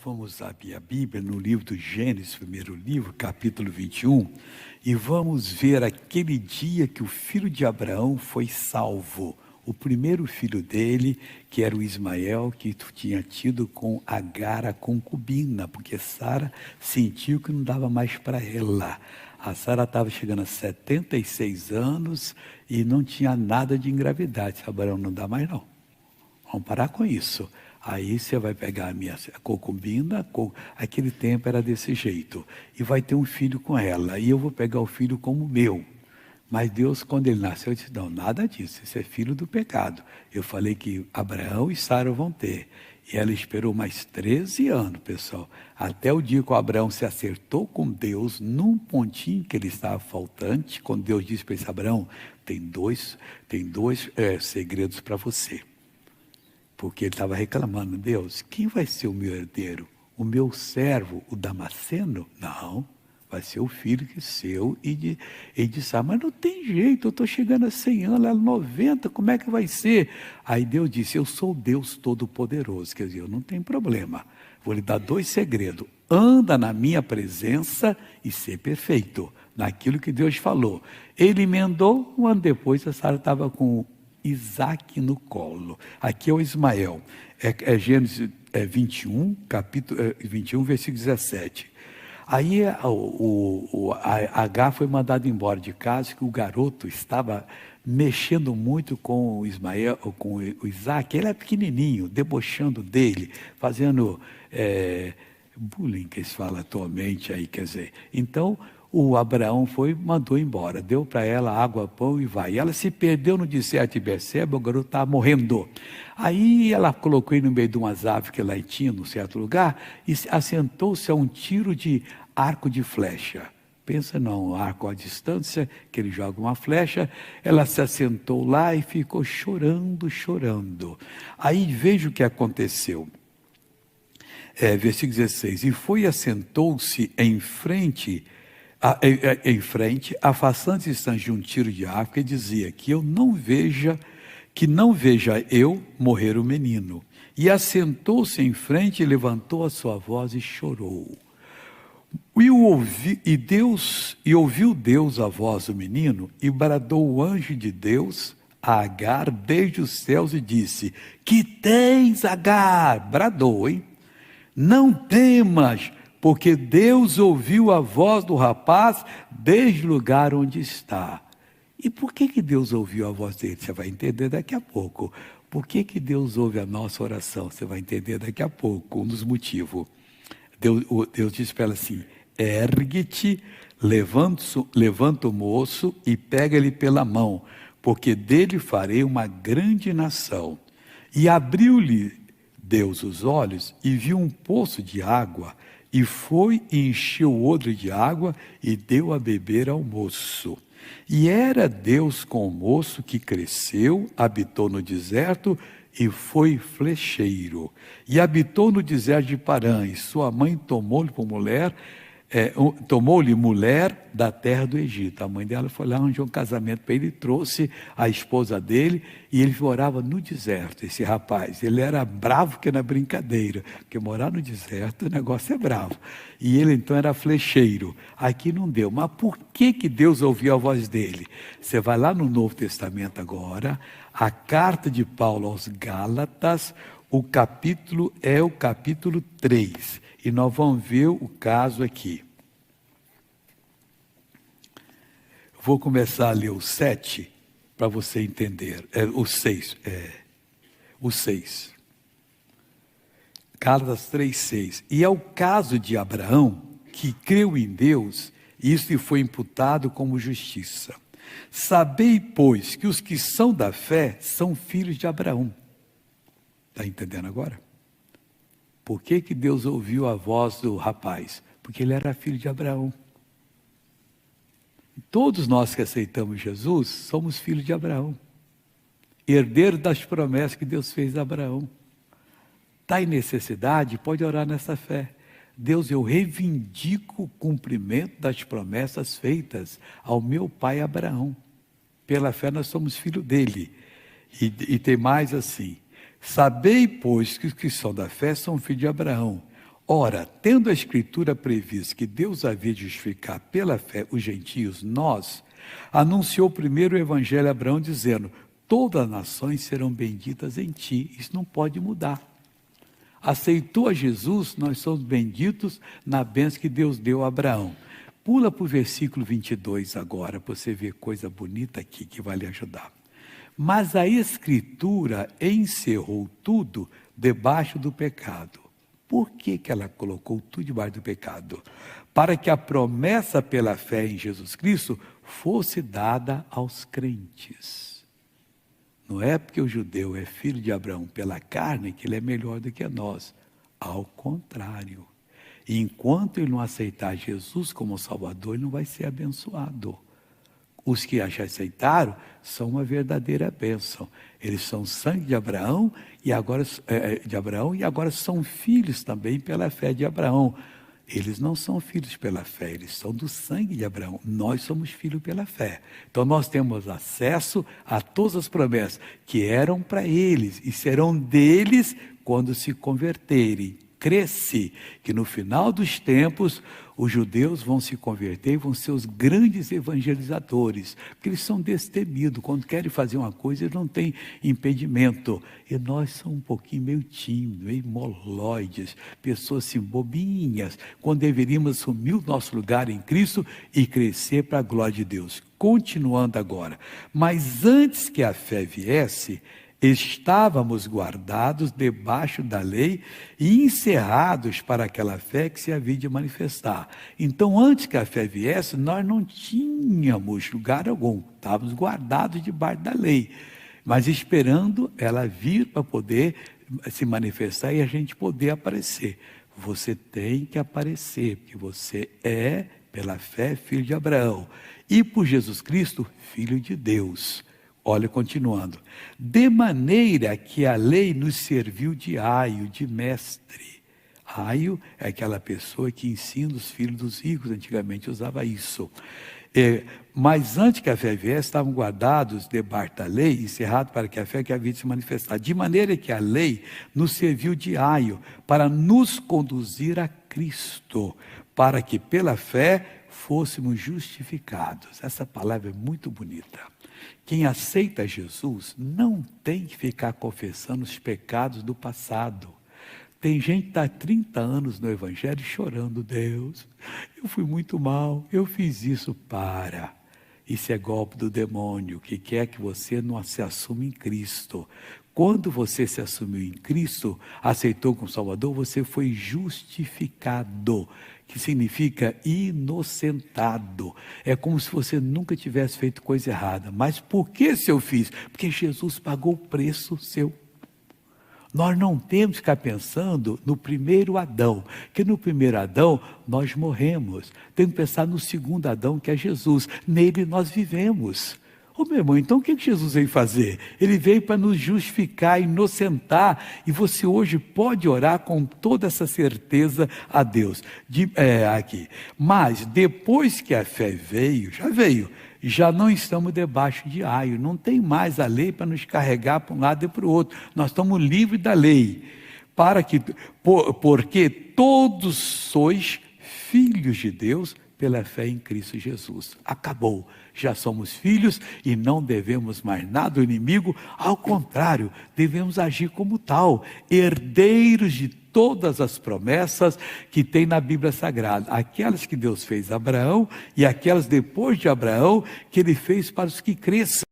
Vamos abrir a Bíblia no livro do Gênesis, primeiro livro, capítulo 21, e vamos ver aquele dia que o filho de Abraão foi salvo. O primeiro filho dele, que era o Ismael, que tinha tido com Agar, a concubina, porque Sara sentiu que não dava mais para ela. A Sara estava chegando a 76 anos e não tinha nada de engravidar. Disse: Abraão, não dá mais não. Vamos parar com isso. Aí você vai pegar a minha concubina, aquele tempo era desse jeito, e vai ter um filho com ela, e eu vou pegar o filho como meu. Mas Deus, quando ele nasceu, disse: não, nada disso, isso é filho do pecado. Eu falei que Abraão e Sara vão ter. E ela esperou mais 13 anos, pessoal, até o dia que o Abraão se acertou com Deus, num pontinho que ele estava faltante, quando Deus disse para esse Abraão: tem dois segredos para você. Porque ele estava reclamando: Deus, quem vai ser o meu herdeiro? O meu servo, o Damasceno? Não, vai ser o filho que é seu. E disse: mas não tem jeito, eu estou chegando a 100 anos, a 90, como é que vai ser? Aí Deus disse: eu sou Deus Todo-Poderoso, quer dizer, eu não tenho problema. Vou lhe dar 2 segredos: anda na minha presença e ser perfeito, naquilo que Deus falou. Ele emendou, um ano depois a Sara estava com Isaac no colo. Aqui é o Ismael. É Gênesis 21, capítulo 21, versículo 17. Aí a Agar foi mandado embora de casa, que o garoto estava mexendo muito com o Ismael, com o Isaac. Ele é pequenininho, debochando dele, fazendo bullying, que se fala atualmente aí, quer dizer. Então o Abraão mandou embora, deu para ela água, pão e vai. E ela se perdeu no deserto de Berseba, o garoto estava morrendo. Aí ela colocou ele no meio de umas aves que lá tinha, num certo lugar, e assentou-se a um tiro de arco de flecha. Pensa não, arco à distância, que ele joga uma flecha. Ela se assentou lá e ficou chorando. Aí veja o que aconteceu. Versículo 16. E foi e assentou-se em frente, afastando-se distante de um tiro de arco, e dizia: que não veja eu morrer o menino. E assentou-se em frente e levantou a sua voz e chorou. E ouviu Deus a voz do menino, e bradou o anjo de Deus a Agar desde os céus e disse: que tens, Agar? Bradou, hein? Não temas, porque Deus ouviu a voz do rapaz desde o lugar onde está. E por que Deus ouviu a voz dele? Você vai entender daqui a pouco. Por que Deus ouve a nossa oração? Você vai entender daqui a pouco, um dos motivos. Deus disse para ela assim: ergue-te, levanta o moço e pega-lhe pela mão, porque dele farei uma grande nação. E abriu-lhe Deus os olhos e viu um poço de água, e foi e encheu o odre de água e deu a beber ao moço. E era Deus com o moço, que cresceu, habitou no deserto e foi flecheiro. E habitou no deserto de Parã, e sua mãe tomou-lhe mulher da terra do Egito. A mãe dela foi lá, arranjou um casamento para ele, trouxe a esposa dele, e ele morava no deserto, esse rapaz. Ele era bravo que na brincadeira, porque morar no deserto o negócio é bravo. E ele então era flecheiro. Aqui não deu. Mas por que Deus ouviu a voz dele? Você vai lá no Novo Testamento agora, a carta de Paulo aos Gálatas, o capítulo 3. E nós vamos ver o caso aqui. Vou começar a ler o 7 para você entender. O 6. O 6. Gálatas 3:6. E é o caso de Abraão, que creu em Deus, e isso lhe foi imputado como justiça. Sabei, pois, que os que são da fé são filhos de Abraão. Está entendendo agora? Por que Deus ouviu a voz do rapaz? Porque ele era filho de Abraão. Todos nós que aceitamos Jesus somos filhos de Abraão, herdeiros das promessas que Deus fez a Abraão. Está em necessidade? Pode orar nessa fé. Deus, eu reivindico o cumprimento das promessas feitas ao meu pai Abraão. Pela fé nós somos filhos dele. E tem mais assim: sabei, pois, que os que são da fé são filhos de Abraão. Ora, tendo a Escritura previsto que Deus havia de justificar pela fé os gentios, nós, anunciou primeiro o Evangelho a Abraão, dizendo: todas as nações serão benditas em ti. Isso não pode mudar. Aceitou a Jesus, nós somos benditos na bênção que Deus deu a Abraão. Pula para o versículo 22 agora, para você ver coisa bonita aqui que vai lhe ajudar. Mas a Escritura encerrou tudo debaixo do pecado. Por que ela colocou tudo debaixo do pecado? Para que a promessa pela fé em Jesus Cristo fosse dada aos crentes. Não é porque o judeu é filho de Abraão pela carne que ele é melhor do que nós. Ao contrário. Enquanto ele não aceitar Jesus como Salvador, ele não vai ser abençoado. Os que já aceitaram são uma verdadeira bênção. Eles são sangue de Abraão e agora são filhos também pela fé de Abraão. Eles não são filhos pela fé, eles são do sangue de Abraão. Nós somos filhos pela fé. Então nós temos acesso a todas as promessas que eram para eles e serão deles quando se converterem. Cresce que no final dos tempos os judeus vão se converter e vão ser os grandes evangelizadores, porque eles são destemidos, quando querem fazer uma coisa eles não têm impedimento, e nós somos um pouquinho meio tímidos, meio moloides, pessoas assim bobinhas, quando deveríamos assumir o nosso lugar em Cristo e crescer para a glória de Deus. Continuando agora, mas antes que a fé viesse, estávamos guardados debaixo da lei e encerrados para aquela fé que se havia de manifestar. Então, antes que a fé viesse, nós não tínhamos lugar algum, estávamos guardados debaixo da lei, mas esperando ela vir para poder se manifestar e a gente poder aparecer. Você tem que aparecer, porque você é, pela fé, filho de Abraão, e por Jesus Cristo, filho de Deus. Olha, continuando. De maneira que a lei nos serviu de aio, de mestre. Aio é aquela pessoa que ensina os filhos dos ricos, antigamente usava isso. Mas antes que a fé viesse, estavam guardados debaixo da lei, encerrados para que a fé que havia de se manifestar. De maneira que a lei nos serviu de aio, para nos conduzir a Cristo, para que pela fé fôssemos justificados. Essa palavra é muito bonita. Quem aceita Jesus não tem que ficar confessando os pecados do passado. Tem gente que está há 30 anos no Evangelho chorando: Deus, eu fui muito mal, eu fiz isso. Para. Isso é golpe do demônio, que quer que você não se assuma em Cristo. Quando você se assumiu em Cristo, aceitou como Salvador, você foi justificado, que significa inocentado. É como se você nunca tivesse feito coisa errada. Mas por que se eu fiz? Porque Jesus pagou o preço seu. Nós não temos que ficar pensando no primeiro Adão, que no primeiro Adão nós morremos. Temos que pensar no segundo Adão, que é Jesus. Nele nós vivemos. Ô meu irmão, então o que Jesus veio fazer? Ele veio para nos justificar, inocentar, e você hoje pode orar com toda essa certeza a Deus. Aqui. Mas depois que a fé veio, já não estamos debaixo de aio, não tem mais a lei para nos carregar para um lado e para o outro, nós estamos livres da lei, porque todos sois filhos de Deus pela fé em Cristo Jesus. Acabou, já somos filhos e não devemos mais nada do inimigo, ao contrário, devemos agir como tal, herdeiros de todas as promessas que tem na Bíblia Sagrada, aquelas que Deus fez a Abraão e aquelas depois de Abraão que ele fez para os que cresçam.